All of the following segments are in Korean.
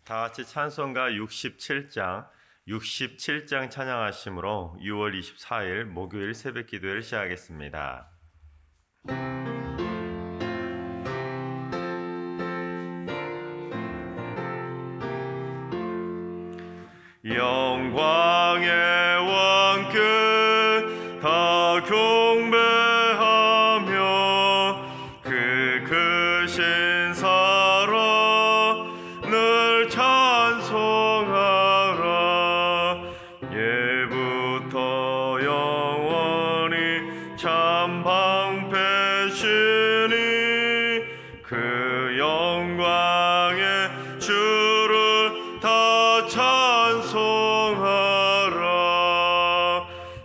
다 같이 찬송가 67장 찬양하심으로 6월 24일 목요일 새벽 기도를 시작하겠습니다. 영광의 왕께 다 경배하며 그 크신 사랑 늘 찬송하라. 예부터 영원히 참 방패시니 그 영광의 주를 다 찬송하라.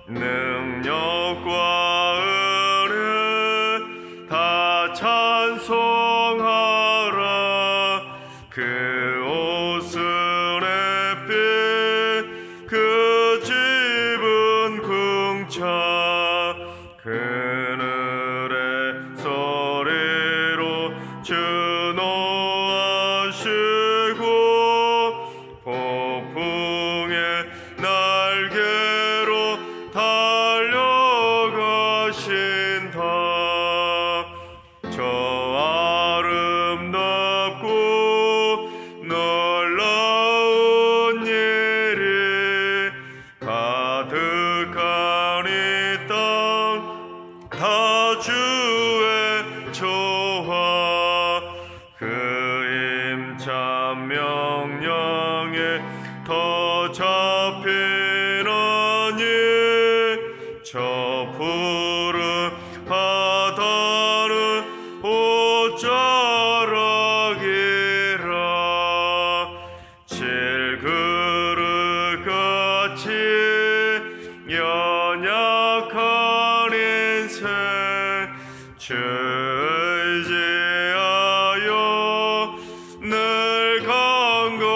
능력과 은혜 다 찬송하라. 그 옷은 햇빛 그 집은 궁창 그늘의 소리로 주노하시고 폭풍의 날개로 달려가신다. 저 아름답고 놀라운 일이 가득한 이 땅 다 주의 조화. 그 임참 명령에 더 잡히나니 저 푸른 바다는 옷자락이라. 질그릇같이 연약한 인생 주 의지하여 늘 강건하리.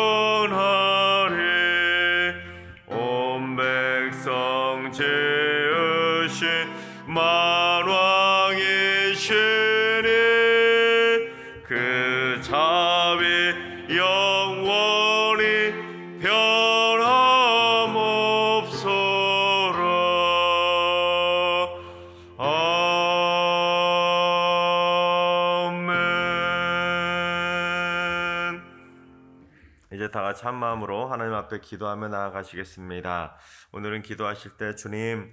온 백성 지으신 만왕이시니 그 자비 영원히 변함없소라. 아멘. 이제 다 같이 한 마음으로 하나님 앞에 기도하며 나아가시겠습니다. 오늘은 기도하실 때 주님,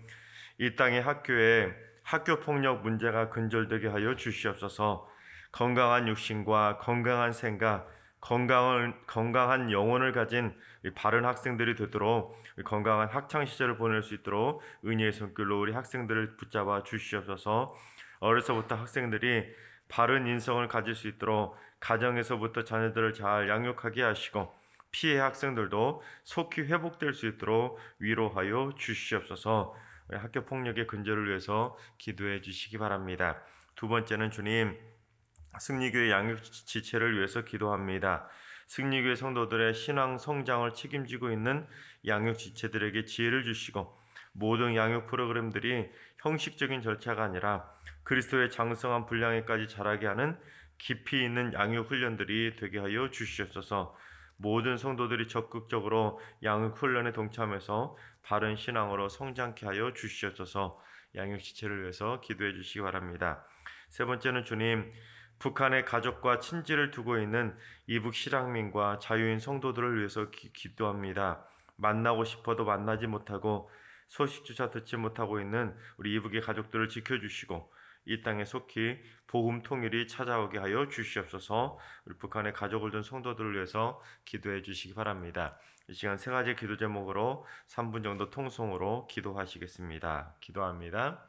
이 땅의 학교에 학교폭력 문제가 근절되게 하여 주시옵소서. 건강한 육신과 건강한 생각, 건강한 영혼을 가진 바른 학생들이 되도록 건강한 학창 시절을 보낼 수 있도록 은혜의 손길로 우리 학생들을 붙잡아 주시옵소서. 어려서부터 학생들이 바른 인성을 가질 수 있도록 가정에서부터 자녀들을 잘 양육하게 하시고 피해 학생들도 속히 회복될 수 있도록 위로하여 주시옵소서. 학교 폭력의 근절을 위해서 기도해 주시기 바랍니다. 두 번째는 주님, 승리교회 양육 지체를 위해서 기도합니다. 승리교회 성도들의 신앙 성장을 책임지고 있는 양육 지체들에게 지혜를 주시고 모든 양육 프로그램들이 형식적인 절차가 아니라 그리스도의 장성한 분량에까지 자라게 하는 깊이 있는 양육 훈련들이 되게 하여 주시옵소서. 모든 성도들이 적극적으로 양육 훈련에 동참해서 바른 신앙으로 성장케 하여 주시옵소서. 양육 지체를 위해서 기도해 주시기 바랍니다. 세 번째는 주님, 북한의 가족과 친지를 두고 있는 이북 실향민과 자유인 성도들을 위해서 기도합니다. 만나고 싶어도 만나지 못하고 소식조차 듣지 못하고 있는 우리 이북의 가족들을 지켜주시고 이 땅에 속히 복음 통일이 찾아오게 하여 주시옵소서. 우리 북한의 가족을 둔 성도들을 위해서 기도해 주시기 바랍니다. 이 시간 세 가지 기도 제목으로 3분 정도 통성으로 기도하시겠습니다. 기도합니다.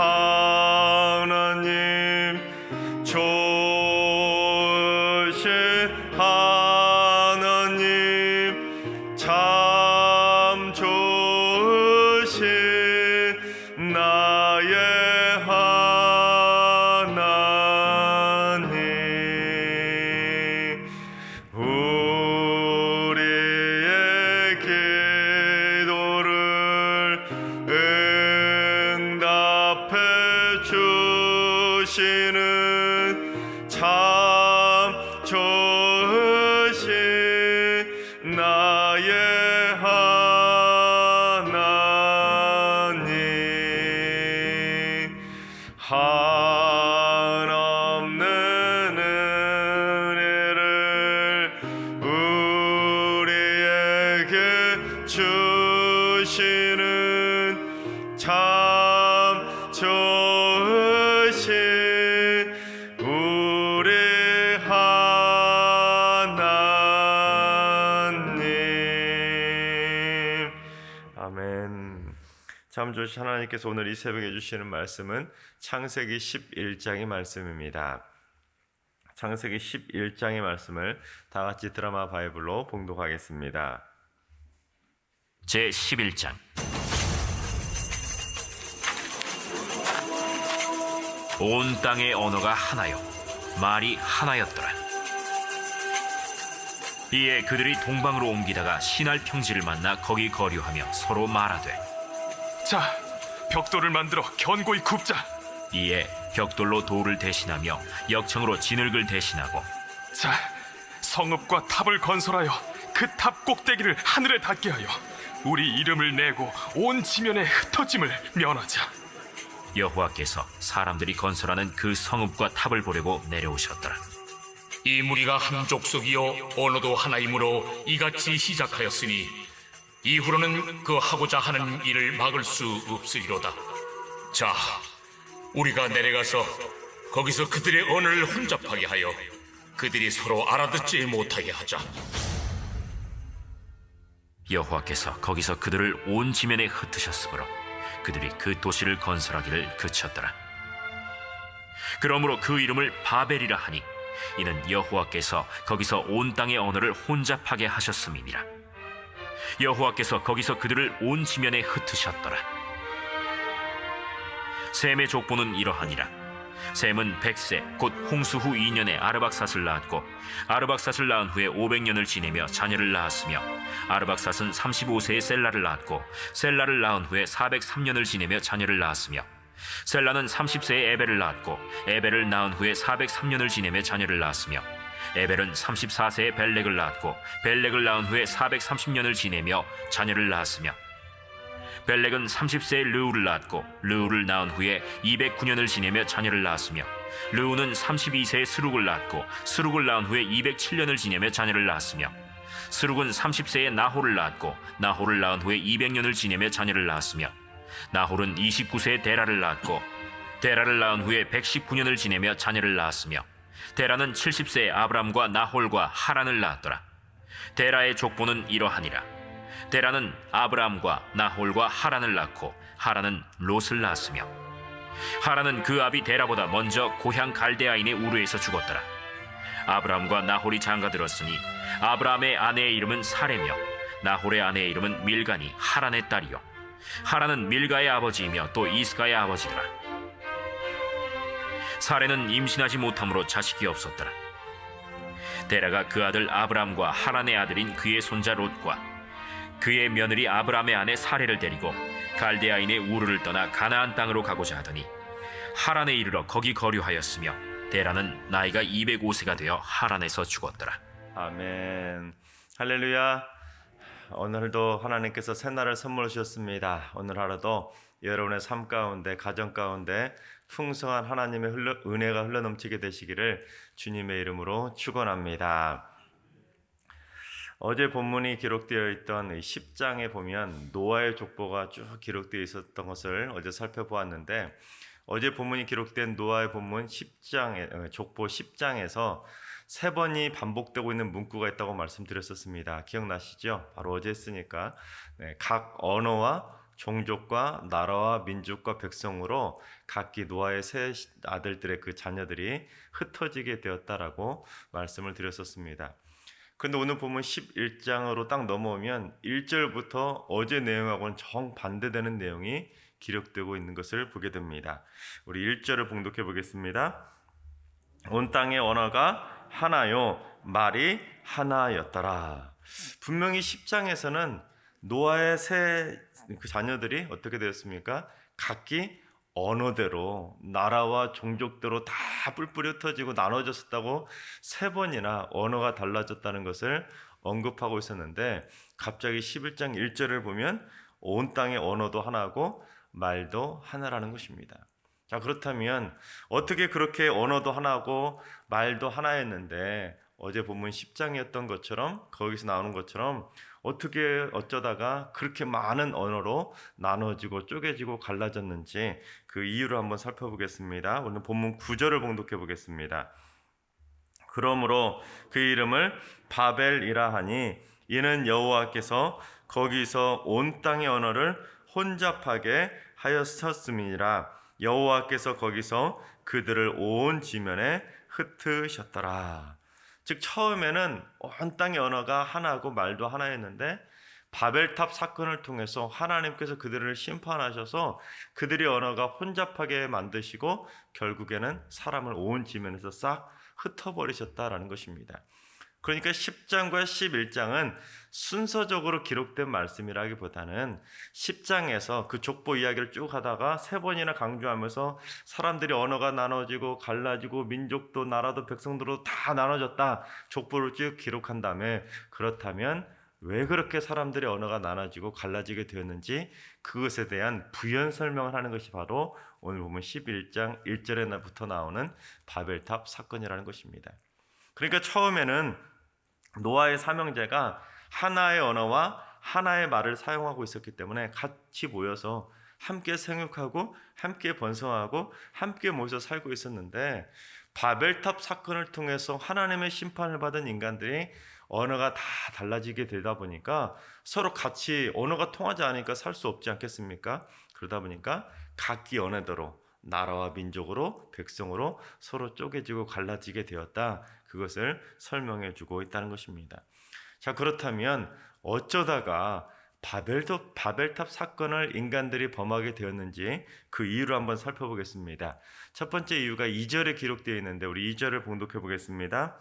하나님 좋으신 하나님 참 좋으신 나의 하나님 우리의 기도를 응답해 주시는 참 좋으신 나의 하나님 한없는 은혜를 우리에게 주시는 참 좋으신 우리 하나님. 아멘. 참 좋으신 하나님께서 오늘 이 새벽에 주시는 말씀은 창세기 11장의 말씀입니다. 창세기 11장의 말씀을 다 같이 드라마 바이블로 봉독하겠습니다. 제 11장. 온 땅의 언어가 하나요 말이 하나였더라. 이에 그들이 동방으로 옮기다가 시날 평지를 만나 거기 거류하며 서로 말하되 자, 벽돌을 만들어 견고히 굽자. 이에 벽돌로 돌을 대신하며 역청으로 진흙을 대신하고 자, 성읍과 탑을 건설하여 그 탑 꼭대기를 하늘에 닿게 하여 우리 이름을 내고 온 지면에 흩어짐을 면하자. 여호와께서 사람들이 건설하는 그 성읍과 탑을 보려고 내려오셨더라. 이 무리가 한 족속이요 언어도 하나이므로 이같이 시작하였으니 이후로는 그 하고자 하는 일을 막을 수 없으리로다. 자, 우리가 내려가서 거기서 그들의 언어를 혼잡하게 하여 그들이 서로 알아듣지 못하게 하자. 여호와께서 거기서 그들을 온 지면에 흩으셨으므로 그들이 그 도시를 건설하기를 그쳤더라. 그러므로 그 이름을 바벨이라 하니 이는 여호와께서 거기서 온 땅의 언어를 혼잡하게 하셨음이니라. 여호와께서 거기서 그들을 온 지면에 흩으셨더라. 셈의 족보는 이러하니라. 셈은 100세 곧 홍수 후 2년에 아르박삿을 낳았고 아르박삿을 낳은 후에 500년을 지내며 자녀를 낳았으며 아르박삿은 35세에 셀라를 낳았고 셀라를 낳은 후에 403년을 지내며 자녀를 낳았으며 셀라는 30세에 에벨을 낳았고 에벨을 낳은 후에 403년을 지내며 자녀를 낳았으며 에벨은 34세에 벨렉을 낳았고 벨렉을 낳은 후에 430년을 지내며 자녀를 낳았으며 벨렉은 30세에 르우를 낳았고 르우를 낳은 후에 209년을 지내며 자녀를 낳았으며 르우는 32세에 스룩을 낳았고 스룩을 낳은 후에 207년을 지내며 자녀를 낳았으며 스룩은 30세에 나홀을 낳았고 나홀을 낳은 후에 200년을 지내며 자녀를 낳았으며 나홀은 29세에 데라를 낳았고 데라를 낳은 후에 119년을 지내며 자녀를 낳았으며 데라는 70세에 아브람과 나홀과 하란을 낳았더라. 데라의 족보는 이러하니라. 데라는 아브람과 나홀과 하란을 낳고 하란은 롯을 낳았으며 하란은 그 아비 데라보다 먼저 고향 갈대아인의 우르에서 죽었더라. 아브람과 나홀이 장가들었으니 아브람의 아내의 이름은 사레며 나홀의 아내의 이름은 밀가니 하란의 딸이요 하란은 밀가의 아버지이며 또 이스가의 아버지더라. 사레는 임신하지 못함으로 자식이 없었더라. 데라가 그 아들 아브람과 하란의 아들인 그의 손자 롯과 그의 며느리 아브람의 아내 사레를 데리고 갈대아인의 우르를 떠나 가나안 땅으로 가고자 하더니 하란에 이르러 거기 거류하였으며 데라는 나이가 205세가 되어 하란에서 죽었더라. 아멘. 할렐루야. 오늘도 하나님께서 새날을 선물로 주셨습니다. 오늘 하루도 여러분의 삶 가운데 가정 가운데 풍성한 하나님의 은혜가 흘러넘치게 되시기를 주님의 이름으로 축원합니다. 어제 본문이 기록되어 있던 10장에 보면 노아의 족보가 쭉 기록되어 있었던 것을 어제 살펴보았는데 어제 본문이 기록된 노아의 본문 10장에 족보 10장에서 세 번이 반복되고 있는 문구가 있다고 말씀드렸었습니다. 기억나시죠? 바로 어제 했으니까 각 언어와 종족과 나라와 민족과 백성으로 각기 노아의 세 아들들의 그 자녀들이 흩어지게 되었다라고 말씀을 드렸었습니다. 그런데 오늘 보면 11장으로 딱 넘어오면 1절부터 어제 내용하고는 정반대되는 내용이 기록되고 있는 것을 보게 됩니다. 우리 1절을 봉독해 보겠습니다. 온 땅의 언어가 하나요, 말이 하나였더라. 분명히 10장에서는 노아의 세 그 자녀들이 어떻게 되었습니까? 각기 언어대로 나라와 종족대로 다 뿔뿔이 흩어지고 나눠졌었다고 3번이나 언어가 달라졌다는 것을 언급하고 있었는데, 갑자기 11장 1절을 보면 온 땅의 언어도 하나고 말도 하나라는 것입니다. 자, 그렇다면 어떻게 그렇게 언어도 하나고 말도 하나였는데 어제 본문 10장이었던 것처럼, 거기서 나오는 것처럼 어떻게 어쩌다가 그렇게 많은 언어로 나눠지고 쪼개지고 갈라졌는지 그 이유를 한번 살펴보겠습니다. 오늘 본문 9절을 봉독해 보겠습니다. 그러므로 그 이름을 바벨이라 하니 이는 여호와께서 거기서 온 땅의 언어를 혼잡하게 하였었음이니라. 여호와께서 거기서 그들을 온 지면에 흩으셨더라. 즉 처음에는 온 땅의 언어가 하나고 말도 하나였는데 바벨탑 사건을 통해서 하나님께서 그들을 심판하셔서 그들의 언어가 혼잡하게 만드시고 결국에는 사람을 온 지면에서 싹 흩어버리셨다라는 것입니다. 그러니까 10장과 11장은 순서적으로 기록된 말씀이라기보다는 10장에서 그 족보 이야기를 쭉 하다가 3번이나 강조하면서 사람들이 언어가 나눠지고 갈라지고 민족도 나라도 백성도로 다 나눠졌다, 족보를 쭉 기록한 다음에 그렇다면 왜 그렇게 사람들의 언어가 나눠지고 갈라지게 되었는지 그것에 대한 부연 설명을 하는 것이 바로 오늘 보면 11장 1절에부터 나오는 바벨탑 사건이라는 것입니다. 그러니까 처음에는 노아의 삼형제가 하나의 언어와 하나의 말을 사용하고 있었기 때문에 같이 모여서 함께 생육하고 함께 번성하고 함께 모여서 살고 있었는데, 바벨탑 사건을 통해서 하나님의 심판을 받은 인간들이 언어가 다 달라지게 되다 보니까 서로 같이 언어가 통하지 않으니까 살 수 없지 않겠습니까? 그러다 보니까 각기 언어대로 나라와 민족으로 백성으로 서로 쪼개지고 갈라지게 되었다, 그것을 설명해 주고 있다는 것입니다. 자, 그렇다면 어쩌다가 바벨탑 사건을 인간들이 범하게 되었는지 그 이유를 한번 살펴보겠습니다. 첫 번째 이유가 2절에 기록되어 있는데 우리 2절을 봉독해 보겠습니다.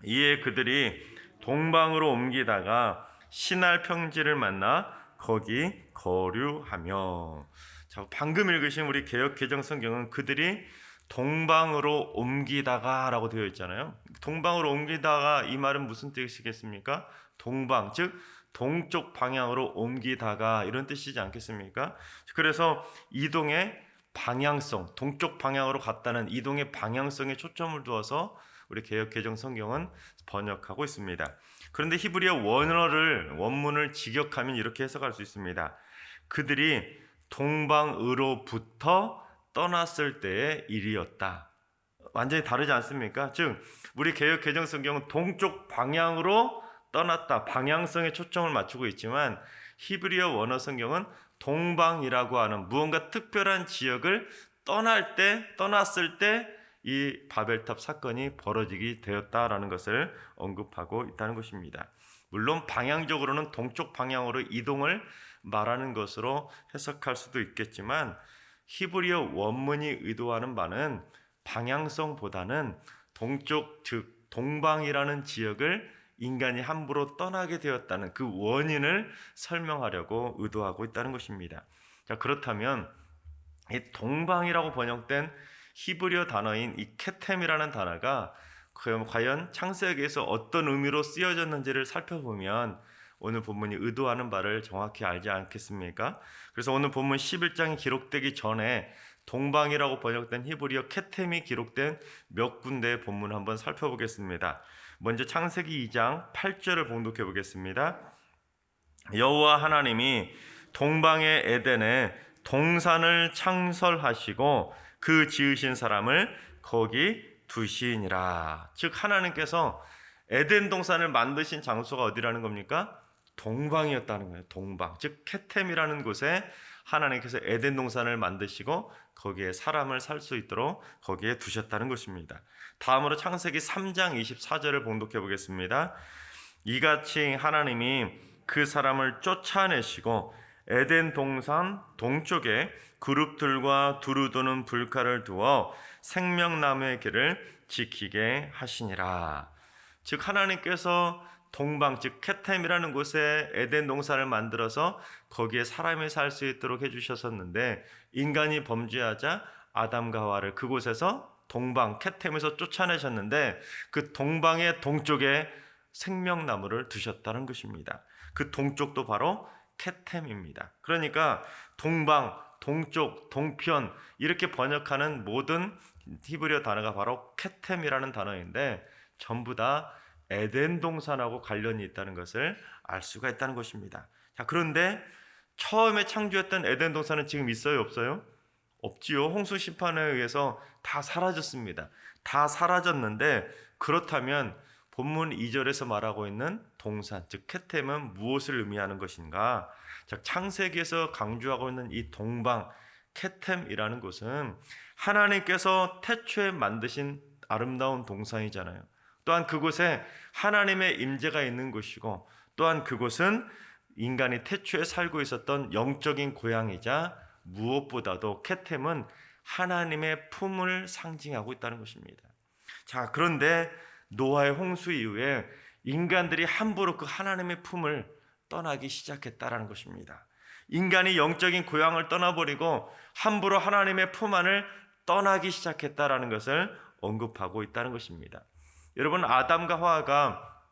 이에 그들이 동방으로 옮기다가 시날 평지를 만나 거기 거류하며. 자, 방금 읽으신 우리 개역 개정 성경은 그들이 동방으로 옮기다가 라고 되어 있잖아요. 동방으로 옮기다가, 이 말은 무슨 뜻이겠습니까? 동방, 즉 동쪽 방향으로 옮기다가, 이런 뜻이지 않겠습니까? 그래서 이동의 방향성, 동쪽 방향으로 갔다는 이동의 방향성에 초점을 두어서 우리 개역 개정 성경은 번역하고 있습니다. 그런데 히브리어 원문을 직역하면 이렇게 해석할 수 있습니다. 그들이 동방으로부터 떠났을 때의 일이었다. 완전히 다르지 않습니까? 즉 우리 개역 개정 성경은 동쪽 방향으로 떠났다, 방향성에 초점을 맞추고 있지만 히브리어 원어 성경은 동방이라고 하는 무언가 특별한 지역을 떠났을 때 이 바벨탑 사건이 벌어지게 되었다라는 것을 언급하고 있다는 것입니다. 물론 방향적으로는 동쪽 방향으로 이동을 말하는 것으로 해석할 수도 있겠지만 히브리어 원문이 의도하는 바는 방향성보다는 동쪽, 즉 동방이라는 지역을 인간이 함부로 떠나게 되었다는 그 원인을 설명하려고 의도하고 있다는 것입니다. 자, 그렇다면 이 동방이라고 번역된 히브리어 단어인 이 케템이라는 단어가 과연 창세기에서 어떤 의미로 쓰여졌는지를 살펴보면 오늘 본문이 의도하는 바를 정확히 알지 않겠습니까? 그래서 오늘 본문 11장이 기록되기 전에 동방이라고 번역된 히브리어 케템이 기록된 몇 군데의 본문을 한번 살펴보겠습니다. 먼저 창세기 2장 8절을 봉독해 보겠습니다. 여호와 하나님이 동방의 에덴에 동산을 창설하시고 그 지으신 사람을 거기 두시니라. 즉 하나님께서 에덴 동산을 만드신 장소가 어디라는 겁니까? 동방이었다는 거예요. 동방, 즉 케템이라는 곳에 하나님께서 에덴 동산을 만드시고 거기에 사람을 살 수 있도록 거기에 두셨다는 것입니다. 다음으로 창세기 3장 24절을 봉독해 보겠습니다. 이같이 하나님이 그 사람을 쫓아내시고 에덴 동산 동쪽에 그룹들과 두루 도는 불칼을 두어 생명나무의 길을 지키게 하시니라. 즉 하나님께서 동방, 즉 케템이라는 곳에 에덴 동산을 만들어서 거기에 사람이 살 수 있도록 해주셨었는데, 인간이 범죄하자 아담과 하와를 그곳에서 동방, 케템에서 쫓아내셨는데, 그 동방의 동쪽에 생명나무를 두셨다는 것입니다. 그 동쪽도 바로 케템입니다. 그러니까 동방, 동쪽, 동편 이렇게 번역하는 모든 히브리어 단어가 바로 케템이라는 단어인데 전부 다 에덴 동산하고 관련이 있다는 것을 알 수가 있다는 것입니다. 자, 그런데 처음에 창조했던 에덴 동산은 지금 있어요, 없어요? 없지요. 홍수 심판에 의해서 다 사라졌습니다. 다 사라졌는데, 그렇다면 본문 2절에서 말하고 있는 동산, 즉 케템은 무엇을 의미하는 것인가? 자, 창세기에서 강조하고 있는 이 동방, 케템이라는 곳은 하나님께서 태초에 만드신 아름다운 동산이잖아요. 또한 그곳에 하나님의 임재가 있는 곳이고, 또한 그곳은 인간이 태초에 살고 있었던 영적인 고향이자 무엇보다도 케템은 하나님의 품을 상징하고 있다는 것입니다. 자, 그런데 노아의 홍수 이후에 인간들이 함부로 그 하나님의 품을 떠나기 시작했다라는 것입니다. 인간이 영적인 고향을 떠나버리고 함부로 하나님의 품 안을 떠나기 시작했다라는 것을 언급하고 있다는 것입니다. 여러분, 아담과 하와가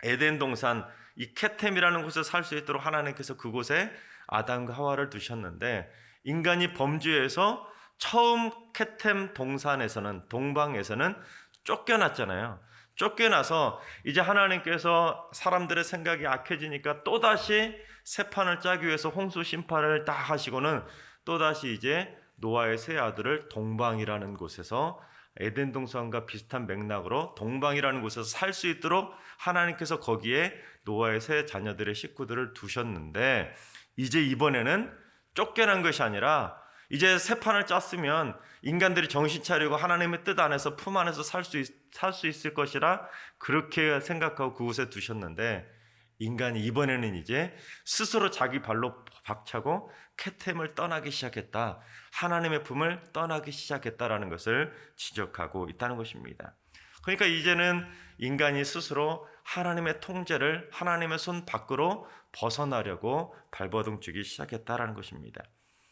에덴 동산 이 케템이라는 곳에 살 수 있도록 하나님께서 그곳에 아담과 하와를 두셨는데, 인간이 범죄해서 처음 케템 동산에서는, 동방에서는 쫓겨났잖아요. 쫓겨나서 이제 하나님께서 사람들의 생각이 악해지니까 또다시 새 판을 짜기 위해서 홍수 심판을 다 하시고는 또다시 이제 노아의 세 아들을 동방이라는 곳에서, 에덴 동산과 비슷한 맥락으로 동방이라는 곳에서 살 수 있도록 하나님께서 거기에 노아의 세 자녀들의 식구들을 두셨는데, 이제 이번에는 쫓겨난 것이 아니라 이제 새 판을 짰으면 인간들이 정신 차리고 하나님의 뜻 안에서, 품 안에서 살 수 있을 것이라 그렇게 생각하고 그곳에 두셨는데, 인간이 이번에는 이제 스스로 자기 발로 박차고 케템을 떠나기 시작했다, 하나님의 품을 떠나기 시작했다라는 것을 지적하고 있다는 것입니다. 그러니까 이제는 인간이 스스로 하나님의 통제를, 하나님의 손 밖으로 벗어나려고 발버둥 치기 시작했다라는 것입니다.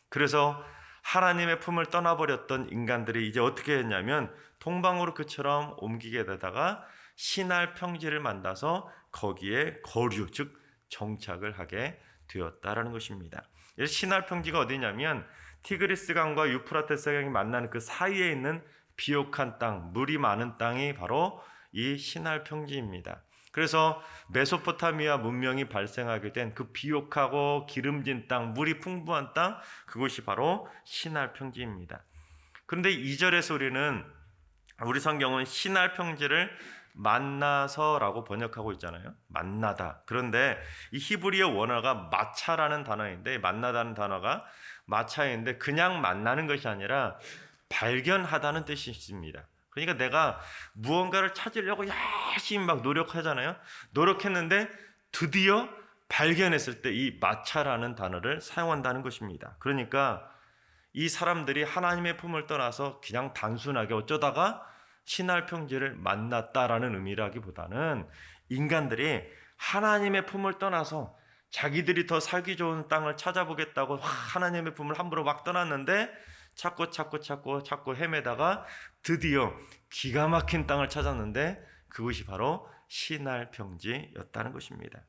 그래서 하나님의 품을 떠나버렸던 인간들이 이제 어떻게 했냐면 동방으로 그처럼 옮기게 되다가 시날 평지를 만나서 거기에 거류, 즉 정착을 하게 되었다라는 것입니다. 시날 평지가 어디냐면 티그리스 강과 유프라테스 강이 만나는 그 사이에 있는 비옥한 땅, 물이 많은 땅이 바로 이 시날 평지입니다. 그래서 메소포타미아 문명이 발생하게 된 그 비옥하고 기름진 땅, 물이 풍부한 땅, 그곳이 바로 시날 평지입니다. 그런데 2절에서 우리 성경은 시날 평지를 만나서라고 번역하고 있잖아요. 만나다. 그런데 이 히브리어 원어가 마차라는 단어인데, 만나다는 단어가 마차인데 그냥 만나는 것이 아니라 발견하다는 뜻이 있습니다. 그러니까 내가 무언가를 찾으려고 열심히 막 노력하잖아요. 노력했는데 드디어 발견했을 때 이 마차라는 단어를 사용한다는 것입니다. 그러니까 이 사람들이 하나님의 품을 떠나서 그냥 단순하게 어쩌다가 시날 평지를 만났다라는 의미라기보다는 인간들이 하나님의 품을 떠나서 자기들이 더 살기 좋은 땅을 찾아보겠다고 하나님의 품을 함부로 막 떠났는데 찾고 헤매다가 드디어 기가 막힌 땅을 찾았는데 그것이 바로 시날 평지였다는 것입니다.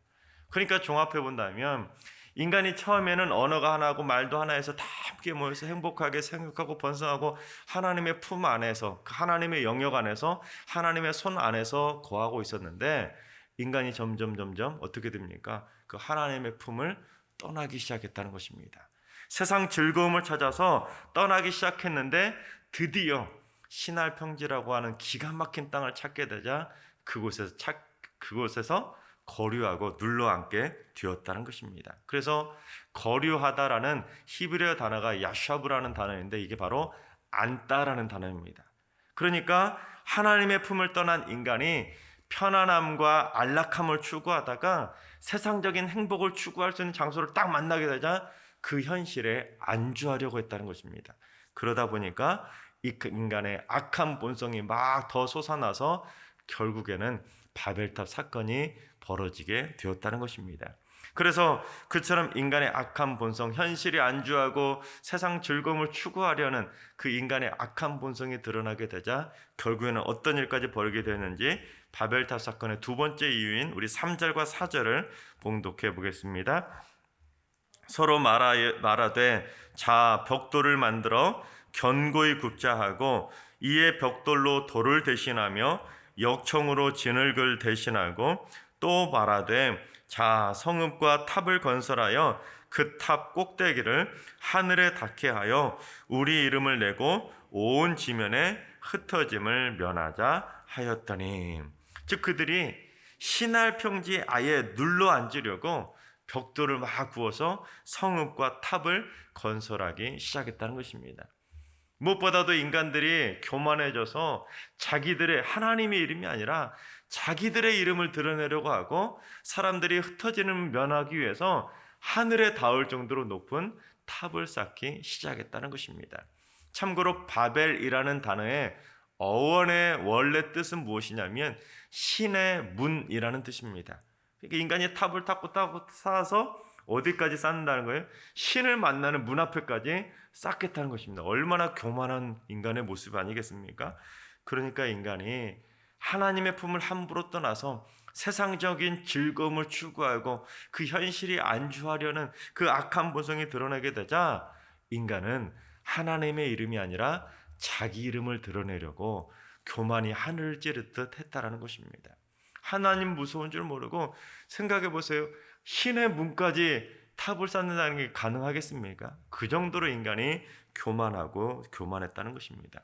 그러니까 종합해 본다면 인간이 처음에는 언어가 하나고 말도 하나에서 다 함께 모여서 행복하게 생육하고 번성하고 하나님의 품 안에서, 하나님의 영역 안에서, 하나님의 손 안에서 거하고 있었는데, 인간이 점점 어떻게 됩니까? 그 하나님의 품을 떠나기 시작했다는 것입니다. 세상 즐거움을 찾아서 떠나기 시작했는데 드디어 시날 평지라고 하는 기가 막힌 땅을 찾게 되자 그곳에서 거류하고 눌러앉게 되었다는 것입니다. 그래서 거류하다라는 히브리어 단어가 야샤브라는 단어인데 이게 바로 앉다라는 단어입니다. 그러니까 하나님의 품을 떠난 인간이 편안함과 안락함을 추구하다가 세상적인 행복을 추구할 수 있는 장소를 딱 만나게 되자 그 현실에 안주하려고 했다는 것입니다. 그러다 보니까 이 인간의 악한 본성이 막 더 솟아나서 결국에는 바벨탑 사건이 벌어지게 되었다는 것입니다. 그래서 그처럼 인간의 악한 본성, 현실에 안주하고 세상 즐거움을 추구하려는 그 인간의 악한 본성이 드러나게 되자 결국에는 어떤 일까지 벌이게 되는지 바벨탑 사건의 두 번째 이유인 우리 3절과 4절을 봉독해 보겠습니다. 서로 말하되 자 벽돌을 만들어 견고히 굽자 하고 이에 벽돌로 돌을 대신하며 역청으로 진흙을 대신하고 또 말하되 자 성읍과 탑을 건설하여 그 탑 꼭대기를 하늘에 닿게 하여 우리 이름을 내고 온 지면에 흩어짐을 면하자 하였더니, 즉 그들이 신할 평지에 아예 눌러 앉으려고 벽돌을 막 구워서 성읍과 탑을 건설하기 시작했다는 것입니다. 무엇보다도 인간들이 교만해져서 자기들의 하나님의 이름이 아니라 자기들의 이름을 드러내려고 하고 사람들이 흩어지는 면하기 위해서 하늘에 닿을 정도로 높은 탑을 쌓기 시작했다는 것입니다. 참고로 바벨이라는 단어의 어원의 원래 뜻은 무엇이냐면 신의 문이라는 뜻입니다. 그러니까 인간이 탑을 닦고 쌓아서 어디까지 쌓는다는 거예요? 신을 만나는 문 앞에까지 쌓겠다는 것입니다. 얼마나 교만한 인간의 모습 아니겠습니까? 그러니까 인간이 하나님의 품을 함부로 떠나서 세상적인 즐거움을 추구하고 그 현실이 안주하려는 그 악한 본성이 드러나게 되자 인간은 하나님의 이름이 아니라 자기 이름을 드러내려고 교만이 하늘을 찌르듯 했다라는 것입니다. 하나님 무서운 줄 모르고 생각해 보세요. 신의 문까지 탑을 쌓는다는 게 가능하겠습니까? 그 정도로 인간이 교만하고 교만했다는 것입니다.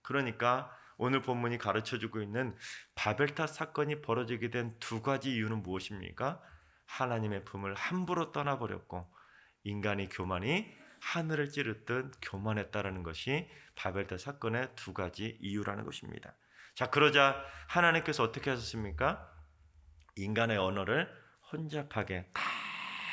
그러니까 오늘 본문이 가르쳐주고 있는 바벨탑 사건이 벌어지게 된 두 가지 이유는 무엇입니까? 하나님의 품을 함부로 떠나버렸고 인간이 교만이 하늘을 찌르듯 교만했다라는 것이 바벨탑 사건의 두 가지 이유라는 것입니다. 자, 그러자 하나님께서 어떻게 하셨습니까? 인간의 언어를 혼잡하게 다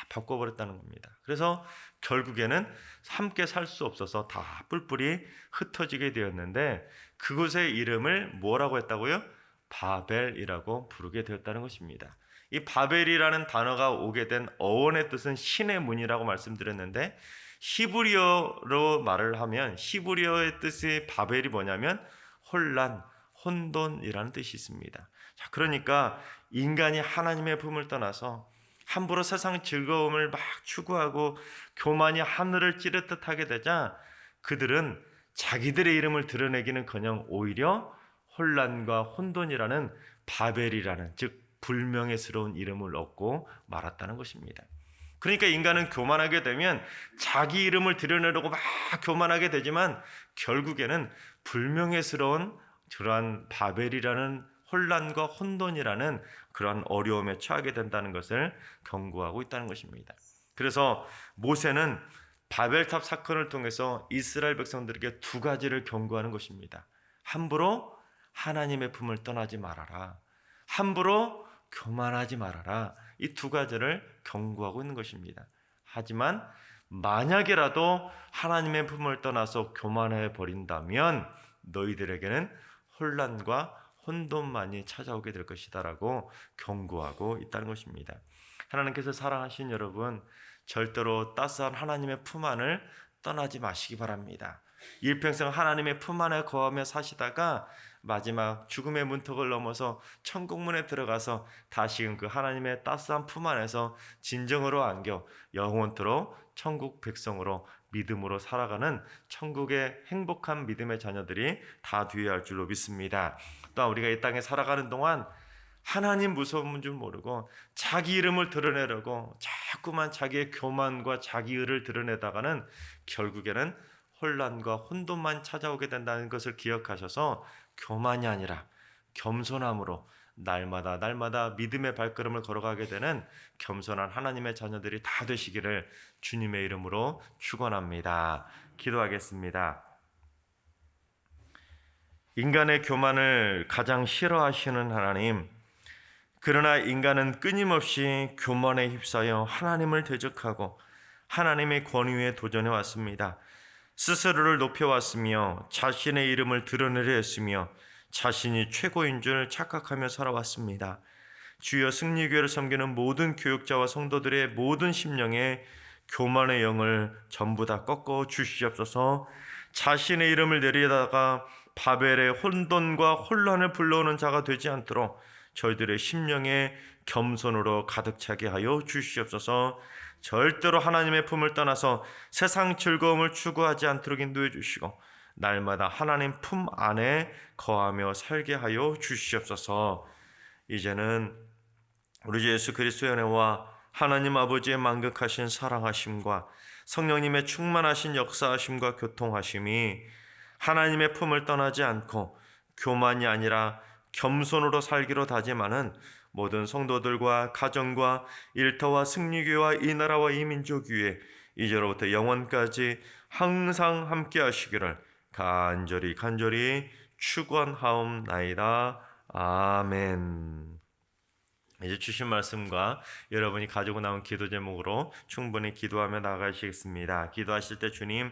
바꿔버렸다는 겁니다. 그래서 결국에는 함께 살 수 없어서 다 뿔뿔이 흩어지게 되었는데 그곳의 이름을 뭐라고 했다고요? 바벨이라고 부르게 되었다는 것입니다. 이 바벨이라는 단어가 오게 된 어원의 뜻은 신의 문이라고 말씀드렸는데 히브리어로 말을 하면 히브리어의 뜻이 바벨이 뭐냐면 혼란, 혼돈이라는 뜻이 있습니다. 자, 그러니까 인간이 하나님의 품을 떠나서 함부로 세상 즐거움을 막 추구하고 교만이 하늘을 찌르듯 하게 되자 그들은 자기들의 이름을 드러내기는커녕 오히려 혼란과 혼돈이라는 바벨이라는 즉 불명예스러운 이름을 얻고 말았다는 것입니다. 그러니까 인간은 교만하게 되면 자기 이름을 드러내려고 막 교만하게 되지만 결국에는 불명예스러운 그러한 바벨이라는 혼란과 혼돈이라는 그러한 어려움에 처하게 된다는 것을 경고하고 있다는 것입니다. 그래서 모세는 바벨탑 사건을 통해서 이스라엘 백성들에게 두 가지를 경고하는 것입니다. 함부로 하나님의 품을 떠나지 말아라. 함부로 교만하지 말아라. 이 두 가지를 경고하고 있는 것입니다. 하지만 만약에라도 하나님의 품을 떠나서 교만해 버린다면 너희들에게는 혼란과 혼돈만이 찾아오게 될 것이다라고 경고하고 있다는 것입니다. 하나님께서 사랑하신 여러분, 절대로 따스한 하나님의 품 안을 떠나지 마시기 바랍니다. 일평생 하나님의 품 안에 거하며 사시다가 마지막 죽음의 문턱을 넘어서 천국문에 들어가서 다시금 그 하나님의 따스한 품 안에서 진정으로 안겨 영원토록 천국 백성으로 믿음으로 살아가는 천국의 행복한 믿음의 자녀들이 다 되어야 할 줄로 믿습니다. 또한 우리가 이 땅에 살아가는 동안 하나님 무서운 줄 모르고 자기 이름을 드러내려고 자꾸만 자기의 교만과 자기 의를 드러내다가는 결국에는 혼란과 혼돈만 찾아오게 된다는 것을 기억하셔서 교만이 아니라 겸손함으로 날마다 믿음의 발걸음을 걸어가게 되는 겸손한 하나님의 자녀들이 다 되시기를 주님의 이름으로 축원합니다. 기도하겠습니다. 인간의 교만을 가장 싫어하시는 하나님, 그러나 인간은 끊임없이 교만에 휩싸여 하나님을 대적하고 하나님의 권위에 도전해 왔습니다. 스스로를 높여왔으며 자신의 이름을 드러내려 했으며 자신이 최고인 줄 착각하며 살아왔습니다. 주여, 승리교회를 섬기는 모든 교육자와 성도들의 모든 심령에 교만의 영을 전부 다 꺾어 주시옵소서. 자신의 이름을 내리다가 바벨의 혼돈과 혼란을 불러오는 자가 되지 않도록 저희들의 심령에 겸손으로 가득 차게 하여 주시옵소서. 절대로 하나님의 품을 떠나서 세상 즐거움을 추구하지 않도록 인도해 주시고 날마다 하나님 품 안에 거하며 살게 하여 주시옵소서. 이제는 우리 주 예수 그리스도의 은혜와 하나님 아버지의 만극하신 사랑하심과 성령님의 충만하신 역사하심과 교통하심이 하나님의 품을 떠나지 않고 교만이 아니라 겸손으로 살기로 다짐하는 모든 성도들과 가정과 일터와 승리교회와 이 나라와 이 민족 위에 이제로부터 영원까지 항상 함께 하시기를 간절히 축원하옵나이다. 아멘. 이제 주신 말씀과 여러분이 가지고 나온 기도 제목으로 충분히 기도하며 나아가시겠습니다. 기도하실 때 주님,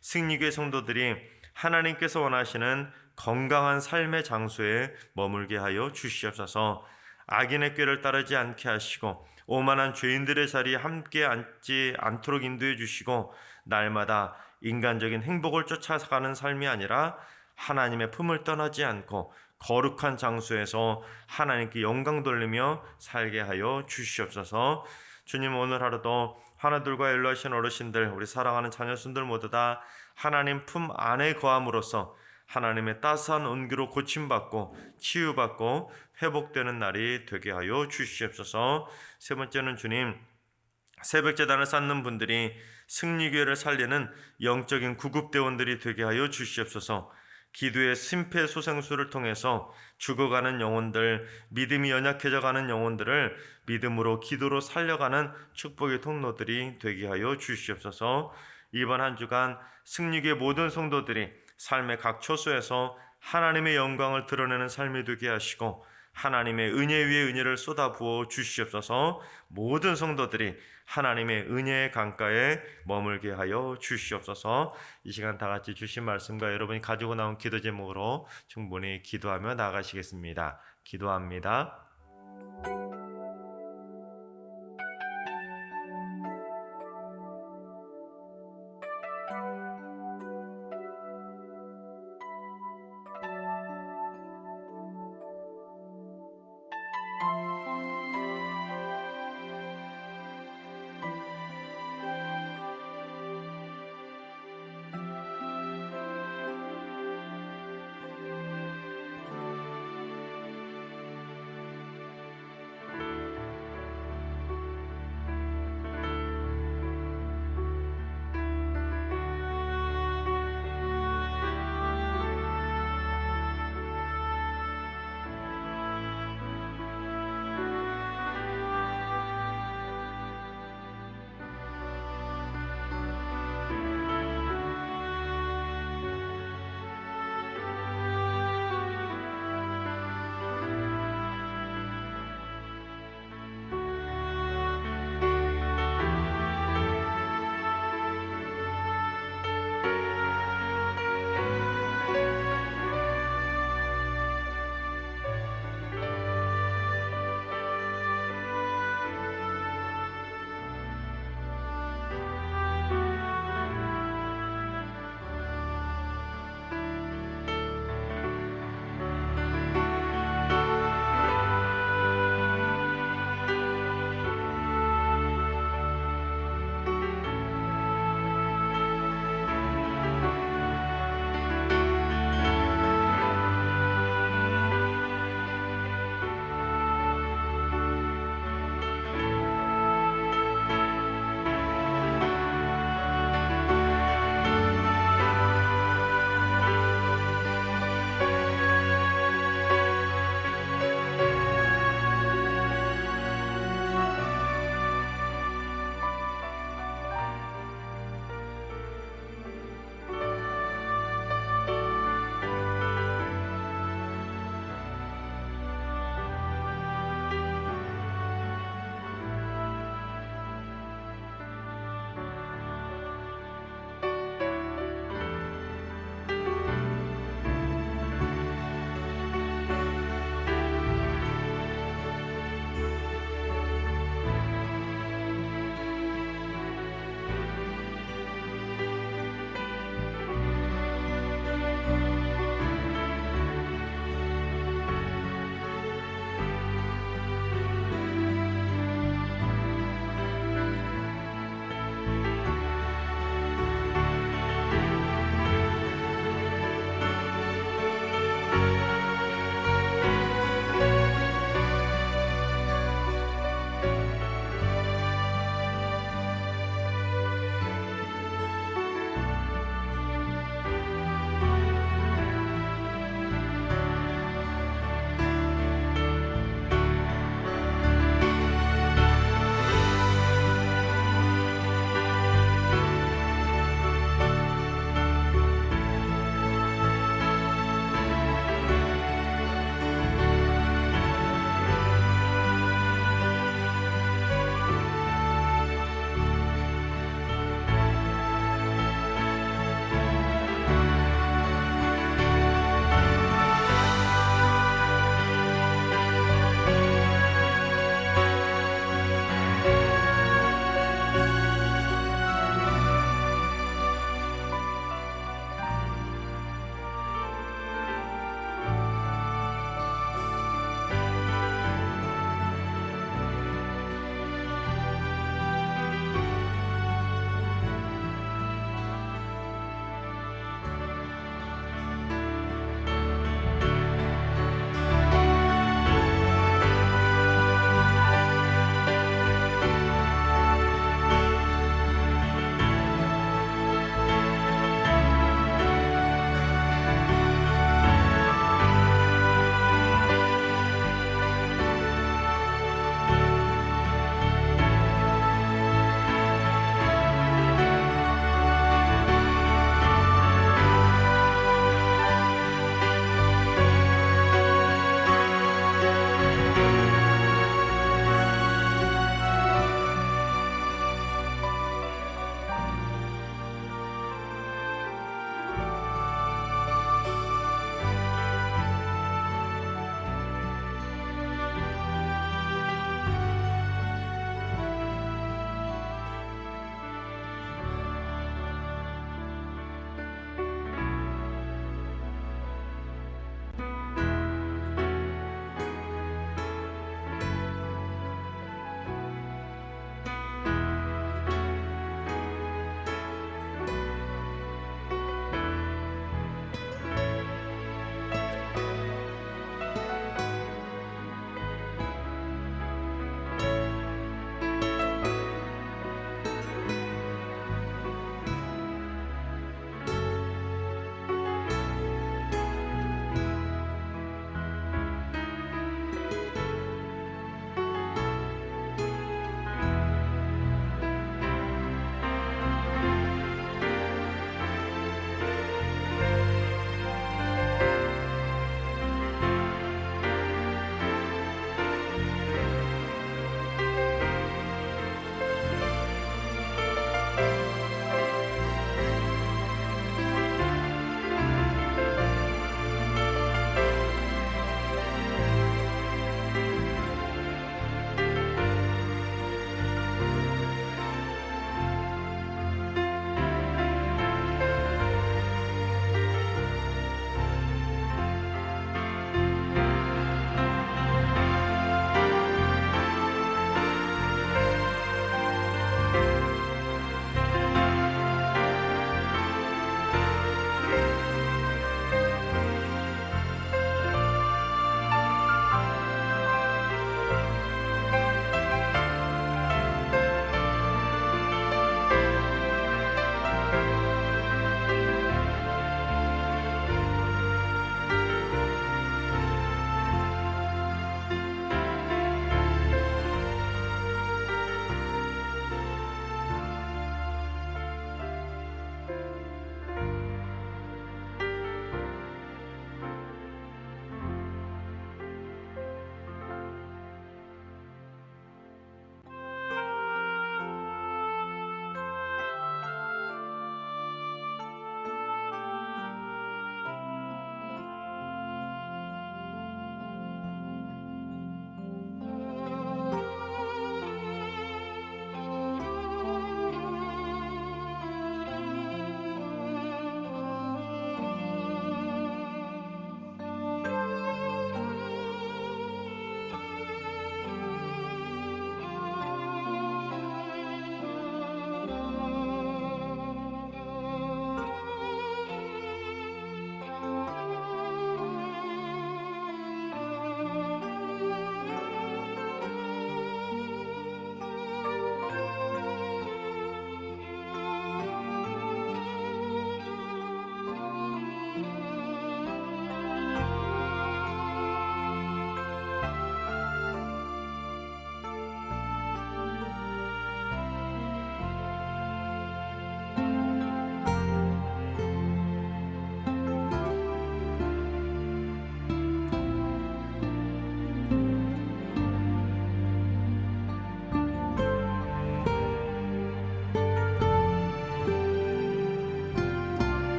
승리교회 성도들이 하나님께서 원하시는 건강한 삶의 장소에 머물게 하여 주시옵소서. 악인의 꾀를 따르지 않게 하시고 오만한 죄인들의 자리에 함께 앉지 않도록 인도해 주시고 날마다 인간적인 행복을 쫓아가는 삶이 아니라 하나님의 품을 떠나지 않고 거룩한 장소에서 하나님께 영광 돌리며 살게 하여 주시옵소서. 주님, 오늘 하루도 하나둘과 연로하신 어르신들, 우리 사랑하는 자녀순들 모두 다 하나님 품 안에 거함으로써 하나님의 따스한 온기로 고침받고 치유받고 회복되는 날이 되게 하여 주시옵소서. 세 번째는 주님, 새벽제단을 쌓는 분들이 승리교회를 살리는 영적인 구급대원들이 되게 하여 주시옵소서. 기도의 심폐소생술을 통해서 죽어가는 영혼들, 믿음이 연약해져가는 영혼들을 믿음으로 기도로 살려가는 축복의 통로들이 되게 하여 주시옵소서. 이번 한 주간 승리교회 모든 성도들이 삶의 각 처소에서 하나님의 영광을 드러내는 삶이 되게 하시고 하나님의 은혜 위에 은혜를 쏟아부어 주시옵소서. 모든 성도들이 하나님의 은혜의 강가에 머물게 하여 주시옵소서. 이 시간 다 같이 주신 말씀과 여러분이 가지고 나온 기도 제목으로 충분히 기도하며 나아가시겠습니다. 기도합니다.